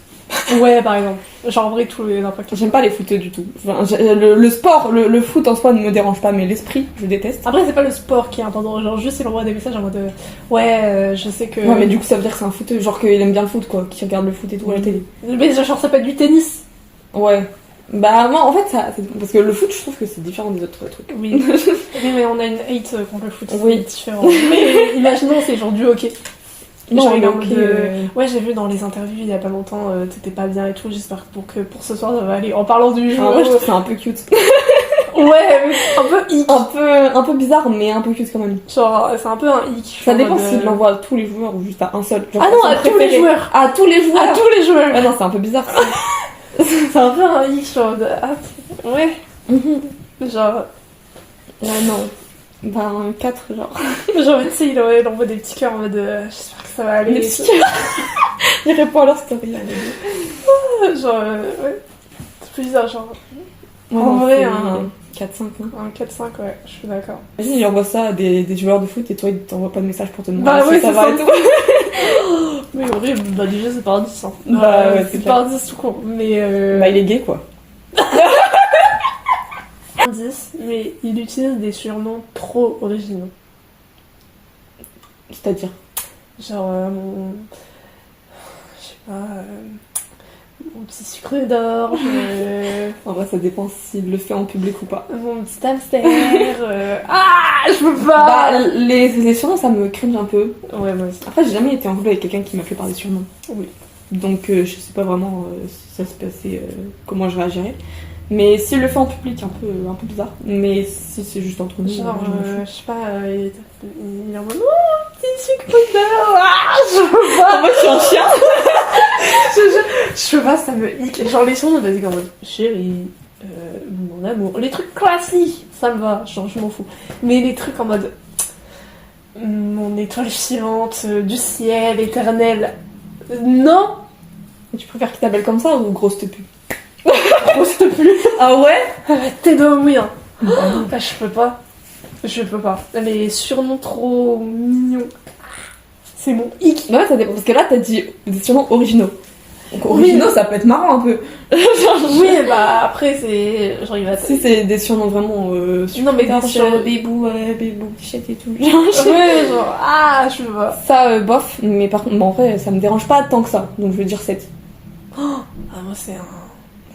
Ouais, par exemple. Genre, en vrai, tous les impacts. J'aime pas les footeux du tout. Enfin, le sport, le foot en soi ne me dérange pas, mais l'esprit, je déteste. Après, c'est pas le sport qui est important. Genre, juste il envoie des messages en mode je sais que. Ouais, mais du coup, ça veut dire que c'est un footeux, genre qu'il aime bien le foot, quoi, qu'il regarde le foot et tout à la télé. Mais genre, ça peut être du tennis. Ouais. Bah, moi, en fait, ça. Parce que le foot, je trouve que c'est différent des autres trucs. Oui. Oui, mais on a une hate contre le foot. Oui. C'est différent. Mais imaginons, c'est genre du hockey. Non, Genre, il est en ok. mode, ouais, j'ai vu dans les interviews il y a pas longtemps, t'étais pas bien et tout. J'espère que pour ce soir ça va aller. En parlant du jeu. Moi, je trouve que c'est un peu cute. Ouais, mais un peu hic. un peu bizarre, mais un peu cute quand même. Genre, c'est un peu un hic. Ça dépend en mode, s'il l'envoie à tous les joueurs ou juste à un seul. Genre, Ah non, son à tous les préféré. joueurs. À tous les joueurs. À tous les joueurs. Ah non, c'est un peu bizarre. C'est un peu un hic, genre. Ouais. Genre. Ah non. Bah, un 4, genre. Genre, tu sais, il envoie des petits cœurs en mode j'espère que ça va aller. Des petits cœurs. Il répond à leur story. Genre, ouais. C'est plus bizarre, genre. Ouais, En non, vrai, c'est un 4-5. Hein. Un 4-5, ouais, je suis d'accord. Imagine, il envoie ça à des joueurs de foot et toi, il t'envoie pas de message pour te demander Bah si ouais, ça c'est va ça. et tout. Mais horrible, bah déjà c'est par 10. Hein. Bah ouais, c'est c'est par 10 tout court. Mais. Bah, il est gay, quoi. 10, mais il utilise des surnoms trop originaux. C'est-à-dire. Genre, je sais pas. Mon petit sucre d'orge. En vrai, ça dépend s'il le fait en public ou pas. Mon petit hamster. Ah, je peux pas. Bah, les surnoms, ça me cringe un peu. Ouais, moi aussi. Après, j'ai jamais été en couple avec quelqu'un qui m'a fait par des surnoms. Oui. Donc, je sais pas vraiment si ça se passait, comment je réagirais. Mais s'il le fait en public, un peu bizarre. Mais si c'est juste entre nous, Genre, je m'en fous. je sais pas, il est en mode oh, petit sucre d'orge. Ah, je peux pas. Moi, je suis un chien. Je peux pas, ça me hic. Genre, les surnoms basiques en mode chérie, mon amour. Les trucs classiques, ça me va, genre, je m'en fous. Mais les trucs en mode mon étoile filante, du ciel éternel. Non! Tu préfères qu'il t'appelle comme ça ou grosse te pue? Grosse te pue. Ah ouais? T'es de oui, hein. Ah, je peux pas. Je peux pas. Les surnoms trop mignons. C'est mon hic. Ouais, ça dépend. Parce que là, t'as dit des surnoms originaux. Donc, originaux, ça peut être marrant un peu. Oui, bah après, c'est. Genre, il va. Si c'est des surnoms vraiment. Non, mais des surnoms. Bébou, bichette et tout. Ouais, genre, ah, je peux pas. Ça, bof. Mais par contre, bon, en vrai, ça me dérange pas tant que ça. Donc, je vais dire 7. Ah, moi, c'est un.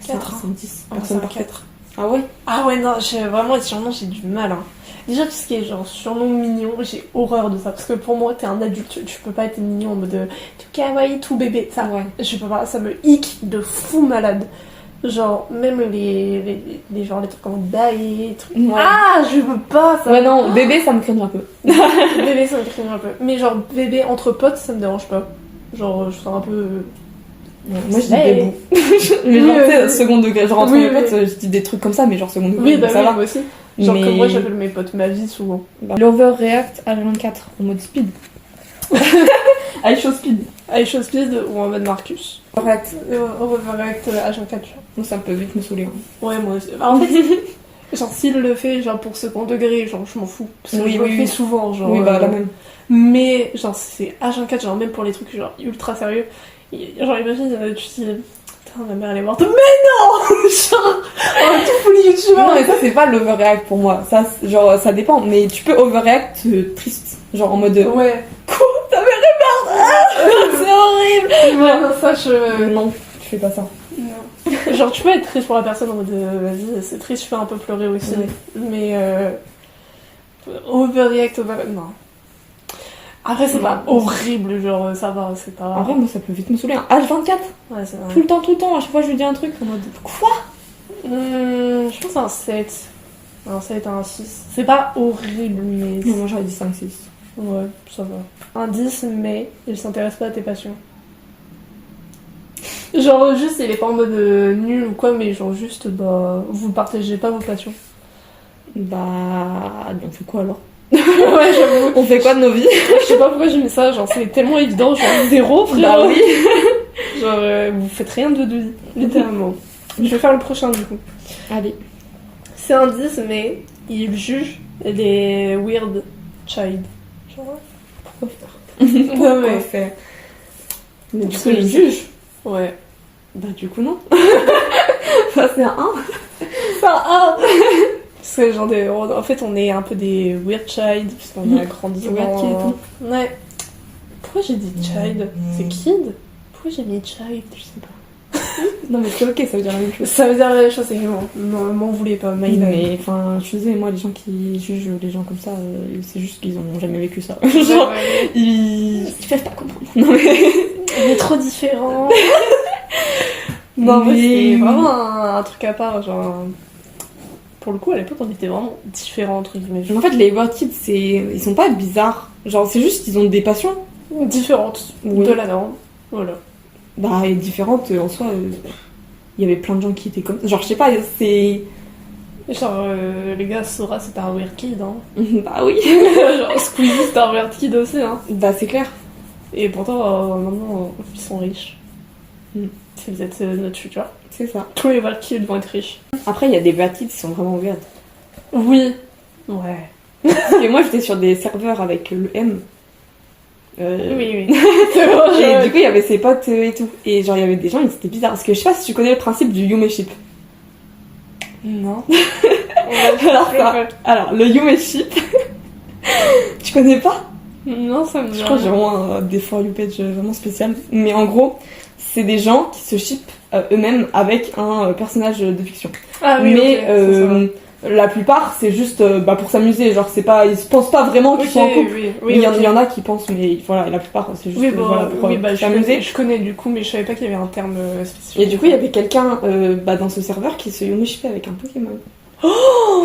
C'est 4. un 10. Ah, c'est Personne un parfaite. 4. Ah ouais? Ah ouais, non, vraiment, les surnoms, j'ai du mal. Hein. Déjà, tout ce qui est genre surnom mignon, j'ai horreur de ça. Parce que pour moi, t'es un adulte, tu peux pas être mignon en mode tout kawaii, tout bébé. Ça, Ouais. je peux pas, ça me hic de fou malade. Genre, même les genre, les trucs comme Dae, trucs. Ouais. Ah, je veux pas ça. Ouais, non, bébé, ça me craint un peu. Bébé, ça me craint un peu. Mais genre, bébé entre potes, ça me dérange pas. Genre, je sens un peu. Moi je dis bébou. Mais genre, tu sais, second degré. Genre entre mes potes, je dis des trucs comme ça, mais genre second degré. Oui, bah ça oui, va. moi aussi. Genre, Mais- comme moi, j'appelle mes potes ma vie souvent. L'overreact H24 en mode speed. Aisho speed. Aisho Speed ou en mode Marcus. Overreact. Overreact H24. Moi ça peut vite me saouler. Hein. Ouais, moi aussi. Bah, en fait, genre, s'il le fait, genre, pour second degré, genre, je m'en fous. Parce que Oui, je le oui, fais oui. souvent, genre. Oui, bah la même. Mais, genre, c'est H24, genre, même pour les trucs, genre, ultra sérieux. Genre, imagine, tu te dis, putain, ma mère, elle est morte. Mais non! Genre, on est tout folie youtubeur. Non, mais ça c'est pas l'overreact pour moi. Ça, genre, ça dépend. Mais tu peux overreact triste. Genre en mode. Ouais. Quoi? Ta mère est morte! C'est horrible! Ouais, non, ça, je. Non, je fais pas ça. Non. Genre, tu peux être triste pour la personne en mode, vas-y, c'est triste, je fais un peu pleurer aussi. Oui. Mais, overreact, non. Après, c'est pas horrible, genre, ça va, c'est pas. En vrai, moi ça peut vite me saouler. Hein. H24, Ouais, c'est vrai. tout le temps, à chaque fois je lui dis un truc en mode. Quoi? Je pense à un 7. Un 7, un 6. C'est pas horrible, mais. Non, moi j'aurais dit 5-6. Ouais, ça va. Un 10, mais il s'intéresse pas à tes passions. Genre, juste, il est pas en mode nul ou quoi, mais genre, juste, bah, vous partagez pas vos passions. Bah. On fait quoi alors? Ouais, j'avoue. On fait quoi de nos vies? Je sais pas pourquoi j'ai mis ça, genre, c'est tellement évident, genre, 0, frère. Bah oui! Genre, vous faites rien de vie, littéralement. Je vais faire le prochain, du coup. Allez. C'est un 10, mais il juge les weird child. Genre, Pourquoi faire? Pourquoi ouais. faire? Mais du Parce coup, que il je juge. Ouais. Bah du coup, non. Ça c'est un 1. Ça, c'est genre des... En fait, on est un peu des weird child, puisqu'on a grandi Weird kid et dans... Ouais. Pourquoi j'ai dit child? C'est kid? Pourquoi j'ai mis child? Je sais pas. Non mais c'est ok, ça veut dire la même chose. Ça veut dire la même chose, c'est que m'en voulez pas, Mais enfin, je faisais, moi, les gens qui jugent les gens comme ça, c'est juste qu'ils ont jamais vécu ça. Genre, ils peuvent pas comprendre. Non mais... On est trop différents. Non, mais c'est vraiment un truc à part, genre... Pour le coup, à l'époque, on était vraiment différents, entre guillemets. Mais en fait, les weird kids, ils sont pas bizarres. Genre, c'est juste qu'ils ont des passions. Différentes Oui. de la norme. Voilà. Bah, et différentes en soi. Il y avait plein de gens qui étaient comme ça. Genre, je sais pas, c'est. Genre, les gars, Sora, c'était un weird kid, hein. Bah oui. Genre, Squeezie, c'était un weird kid aussi, hein. Bah, c'est clair. Et pourtant, maintenant, ils sont riches. Si vous êtes notre futur. C'est ça. Tous les weird kids vont être riches. Après, il y a des weird kids qui sont vraiment weird. Oui. Ouais. Et moi, j'étais sur des serveurs avec le M. Oui. C'est vrai, Et du coup, il y avait ses potes et tout. Et genre, il y avait des gens, ils étaient bizarres. Parce que je sais pas si tu connais le principe du Yumeship. Non. Alors, le Yumeship. Tu connais pas? Non, ça me dit Je crois que j'ai vraiment des for you page vraiment spécial. Mais en gros, c'est des gens qui se shippent eux-mêmes avec un personnage de fiction. Ah oui, Mais ok, c'est ça. la plupart, c'est juste pour s'amuser. Genre, c'est pas, ils se pensent pas vraiment qu'ils sont en couple. Oui, Il y en a qui pensent, mais voilà, et la plupart, c'est juste Oui, bon, voilà, pour s'amuser. je connais du coup, mais je savais pas qu'il y avait un terme spécifique. Et du coup, il y avait quelqu'un dans ce serveur qui se Yumeshipait avec un Pokémon. Oh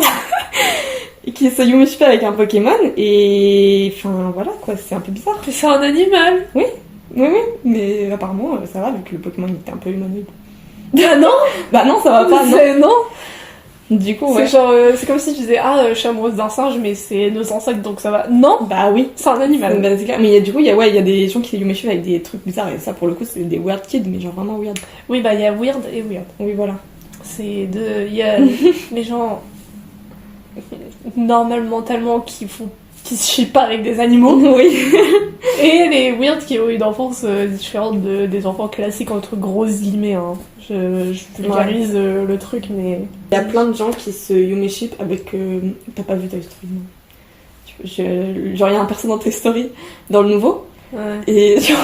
Et qui se Yumeshipait avec un Pokémon, et enfin voilà quoi, c'est un peu bizarre. C'est un animal. Oui, mais apparemment, ça va, vu que le Pokémon était un peu humanoïde. Ah non. Bah non, ça va pas, non. Non. Du coup, ouais. C'est genre, c'est comme si tu disais, je suis amoureuse d'un singe, mais c'est nos insectes, donc ça va. Non, Bah oui. c'est un animal. Bah, c'est clair. Mais du coup, il y a des gens qui se Yumeshipent avec des trucs bizarres, et ça, pour le coup, c'est des weird kids, mais genre vraiment weird. Oui, bah il y a weird et weird. Oui, voilà. C'est il y a les gens normalement qui se chient pas avec des animaux. Oui. Et les weird qui ont une enfance différente des enfants classiques entre grosses guillemets. Hein. Je vulgarise le truc, mais... Il y a plein de gens qui se Yumeship avec... T'as pas vu Toy Story, non? Genre, il y a un perso dans Toy Story, dans le nouveau, Ouais. et genre,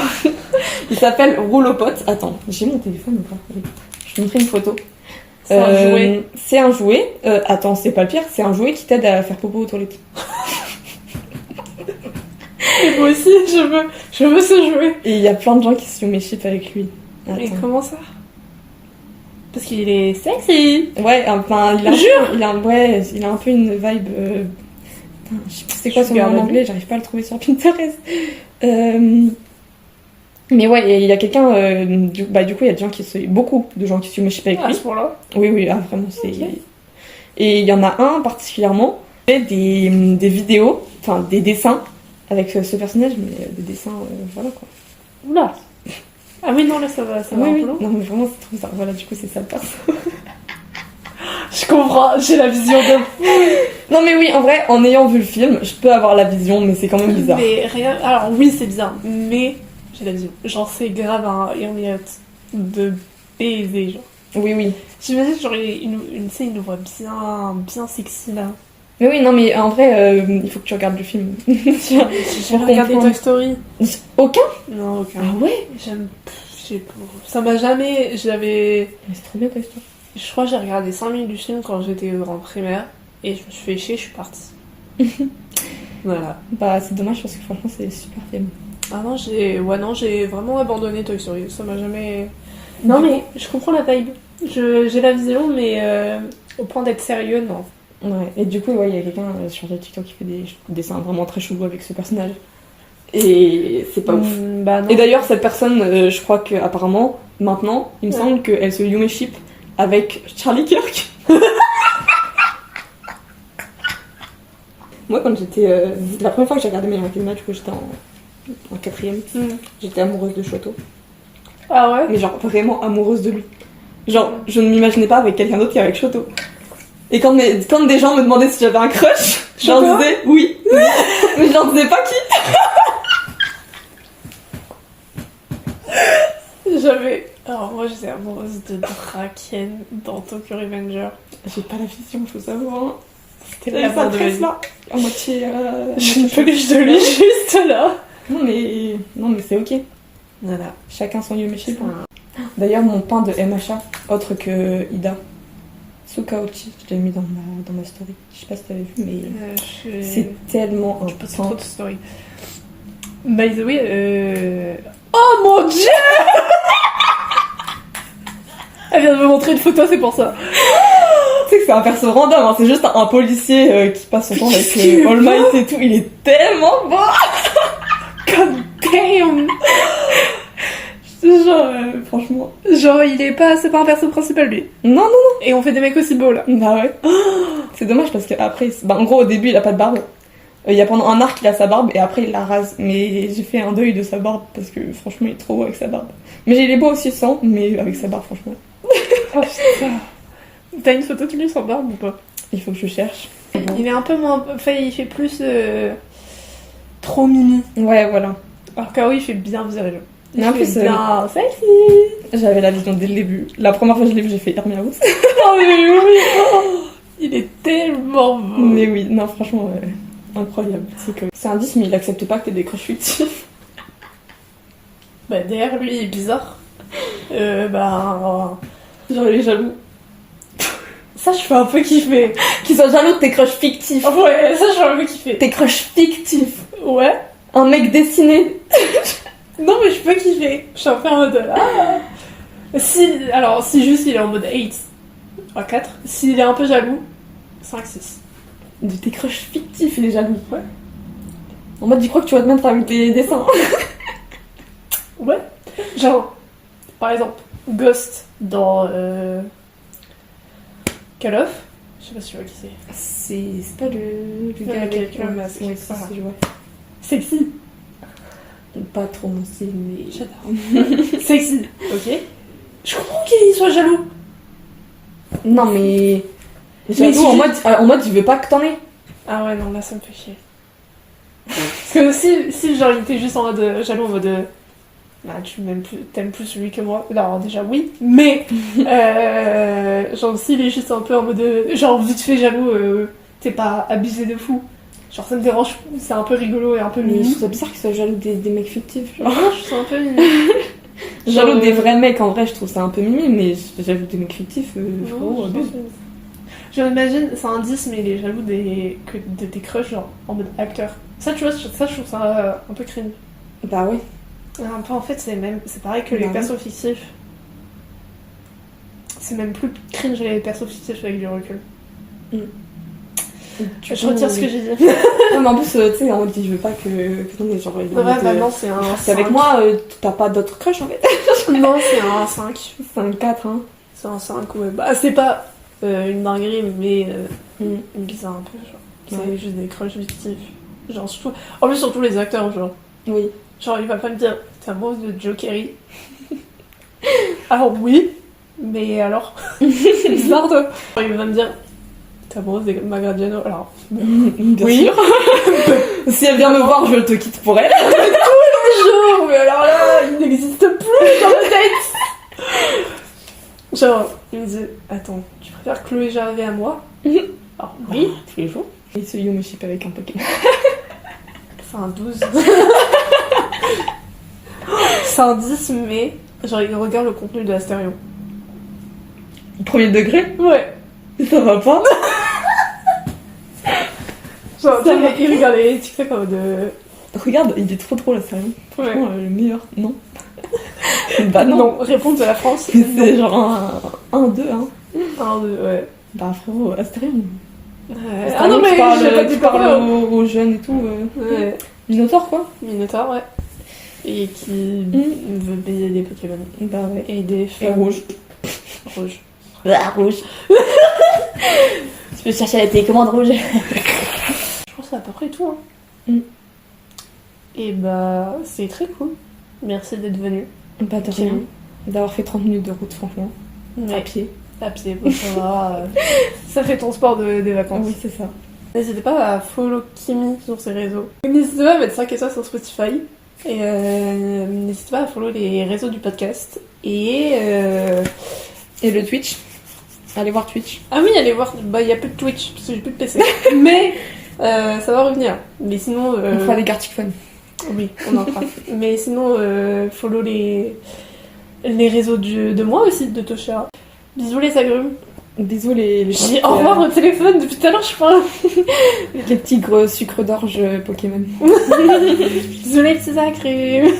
il s'appelle Rouleau Pote. Attends, j'ai mon téléphone ou pas? Oui. Je te montrer une photo. C'est un jouet. C'est un jouet. Attends, c'est pas le pire, c'est un jouet qui t'aide à faire popo aux toilettes. Et moi aussi, je veux ce jouet. Et il y a plein de gens qui se méchipent avec lui. Et comment ça? Parce qu'il est sexy. Ouais, enfin, il a un peu une vibe. Je sais pas c'est quoi son nom en anglais, j'arrive pas à le trouver sur Pinterest. Mais ouais, il y a quelqu'un. Du coup, il y a beaucoup de gens qui se méchipent avec lui. À ce point-là. Oui, vraiment, c'est. Okay. Et il y en a un particulièrement, des vidéos, enfin des dessins avec ce personnage, mais des dessins, voilà quoi. Oula! Ah oui, non, là ça va oui, un oui. peu long. Non, mais vraiment, c'est trop ça. Voilà, du coup, c'est ça le perso. Je comprends, j'ai la vision de. Non, mais oui, en vrai, en ayant vu le film, je peux avoir la vision, mais c'est quand même bizarre. Mais rien. Alors, oui, c'est bizarre, mais j'ai la vision. Genre, c'est grave un Elliot de baiser, genre. Oui. J'imagine, genre, une voix bien sexy là. Mais oui, non, mais en vrai, il faut que tu regardes le film. J'ai regardé Toy Story. Aucun? Non, aucun. Ah ouais? Ça m'a jamais. Mais c'est trop bien Toy Story. Je crois que j'ai regardé 5 minutes du film quand j'étais en primaire et je me suis fait chier, je suis partie. Voilà. Bah, c'est dommage parce que franchement, c'est super film. Ah non, j'ai vraiment abandonné Toy Story. Ça m'a jamais. Non, mais je comprends la vibe. J'ai la vision, mais au point d'être sérieux, non. Ouais, et du coup, il y a quelqu'un sur TikTok qui fait des dessins vraiment très chelous avec ce personnage. Et c'est pas ouf. Bah non. Et d'ailleurs, cette personne, je crois qu'apparemment, maintenant, il me semble qu'elle se ship avec Charlie Kirk. Moi, quand j'étais. La première fois que j'ai regardé Meilleur Academia, du coup, j'étais en 4ème. J'étais amoureuse de Shoto. Ah ouais? Mais genre, vraiment amoureuse de lui. Genre, je ne m'imaginais pas avec quelqu'un d'autre qu'avec Shoto. Et quand des gens me demandaient si j'avais un crush, je leur disais oui. Mais je leur disais pas qui. Alors moi j'étais amoureuse de Draken dans Tokyo Revenger. J'ai pas la vision, faut savoir. C'était la de là. À moitié. J'ai une peluche de lui juste là. Non mais c'est ok. Voilà. Chacun son Yumeship. D'ailleurs mon pain de MHA, autre que Ida. Sukaochi, je l'ai mis dans ma story. Je sais pas si t'avais vu, mais c'est tellement un pain. Trop de story. By the way, oh mon dieu! Elle vient de me montrer une photo, c'est pour ça. Tu sais que c'est un perso random, hein. C'est juste un policier qui passe son temps avec All Might et tout. Il est tellement beau! God damn! Genre, franchement. Genre, c'est pas un perso principal lui. Non. Et on fait des mecs aussi beaux là. Bah ouais. C'est dommage parce qu'après, en gros, au début, il a pas de barbe. Il y a pendant un arc, il a sa barbe et après, il la rase. Mais j'ai fait un deuil de sa barbe parce que franchement, il est trop beau avec sa barbe. Mais il est beau aussi sans, mais avec sa barbe, franchement. Oh putain. T'as une photo de lui sans barbe ou pas? Il faut que je cherche. Il est un peu moins. Enfin, il fait plus. Trop mimi. Ouais, voilà. Alors qu'Aoi, il fait bien visage. Mais en plus, bien sexy. J'avais la vision dès le début. La première fois que je l'ai vu, j'ai fait Hear Me Out. Oh mais oui. Oh, il est tellement beau. Mais oui, non, franchement, incroyable. C'est un 10, mais il accepte pas que t'aies des crushs fictifs. Bah d'ailleurs, lui, il est bizarre. Genre, il est jaloux. Ça, je fais un peu kiffer. Qu'il soit jaloux de tes crushs fictifs. Ouais, ça, je fais un peu kiffer. Tes crushs fictifs. Ouais. Un mec dessiné. Non, mais je peux kiffer. Je suis un peu en mode. Si juste il est en mode 8, 4. S'il est un peu jaloux, 5, 6. De tes crushs fictifs, il est jaloux. Ouais. En mode, tu crois que tu vas te mettre avec des dessins. Ouais. Genre, par exemple, Ghost dans Call of. Je sais pas si tu vois qui c'est. C'est pas le gars avec le masque. Oui, c'est ça, je vois. Sexy. Pas trop mon style, mais. J'adore. Sexy, ok. Je comprends qu'il soit jaloux. Non, mais. Jaloux en mode, il veut pas que t'en aies. Ah ouais, non, là ça me fait chier. Parce que si genre il était juste en mode jaloux, en mode. Bah, t'aimes plus lui que moi. Alors déjà oui, mais genre s'il est juste un peu en mode genre vite fait jaloux, t'es pas abusé de fou. Genre ça me dérange, c'est un peu rigolo et un peu mimi. Je trouve ça bizarre qu'il soit jaloux des mecs fictifs. Genre. Non, je suis un peu mimi. Jaloux des vrais mecs, en vrai, je trouve ça un peu mimi, mais jaloux des mecs fictifs, je m'imagine, c'est un 10, mais il est jaloux de tes crushs, genre, en mode acteur. Ça, tu vois, je trouve ça un peu cringe. Bah oui. Un peu, en fait, c'est pareil que les persos fictifs. C'est même plus cringe les persos fictifs avec du recul. Je retire ce que j'ai dit. Non, mais en plus, tu sais, on dit, je veux pas que ton genre. Ouais, non, c'est un 5. Avec moi, t'as pas d'autres crushs en fait. Non, c'est un 5. C'est un 4, hein. C'est un 5, ouais. Bah, c'est pas une dinguerie, mais bizarre un peu, genre. C'est juste des crushs fictifs. Genre, surtout. En plus, surtout les acteurs, genre. Oui. Genre, il va pas me dire, t'es amoureuse de Joe Kerry. Alors, oui, mais alors. C'est bizarre, toi. Genre, il va me dire, t'es amoureuse de Magadiano. Alors, bien sûr. Si elle vient me voir, je te quitte pour elle. Genre, mais alors là, il n'existe plus dans ma tête. Genre, il me dit, attends, tu préfères Chloé Gervais à moi? Alors, oui, tous les jours. Et ce yo me ship avec un Pokémon. C'est un 12. C'est un 10, mais genre, il regarde le contenu de Astérion. Premier degré? Ouais. Ça va pas? Genre, il regarde les TikTok en mode. Regarde, il est trop drôle, Astérion. Franchement, le meilleur. Non. Bah non, réponse de la France. C'est genre un 2, hein. Un 2, ouais. Bah frérot, Astérion. Ah non, mais j'ai pas parle aux jeunes et tout. Ouais. Minotaur, quoi. Minotaur, ouais. Et qui veut payer des Pokémon. Bah ouais. Et des Et rouge. Rouge. Ah, rouge. Tu peux chercher la télécommande rouge. Je pense que c'est à peu près tout, hein. Et bah, c'est très cool. Merci d'être venu. Bah de rien. D'avoir fait 30 minutes de route, franchement. Ouais. À pied. À pied, bon, ça va. Ça fait ton sport des vacances. Oui, c'est ça. N'hésitez pas à follow Kimi sur ses réseaux. N'hésitez pas à mettre 5 étoiles sur Spotify. Et n'hésitez pas à follow les réseaux du podcast. Et le Twitch. Allez voir Twitch. Ah oui, allez voir. Bah, il y a plus de Twitch, parce que j'ai plus de PC. Mais ça va revenir. Mais sinon... On fera des Gartic Fun. Oui, on en fera. Mais sinon, follow les réseaux de moi aussi, de Tosha. Bisous les agrumes. Bisous les J'ai au revoir au téléphone depuis tout à l'heure, je crois. Les petits sucres d'orge Pokémon. Bisous les petits agrumes.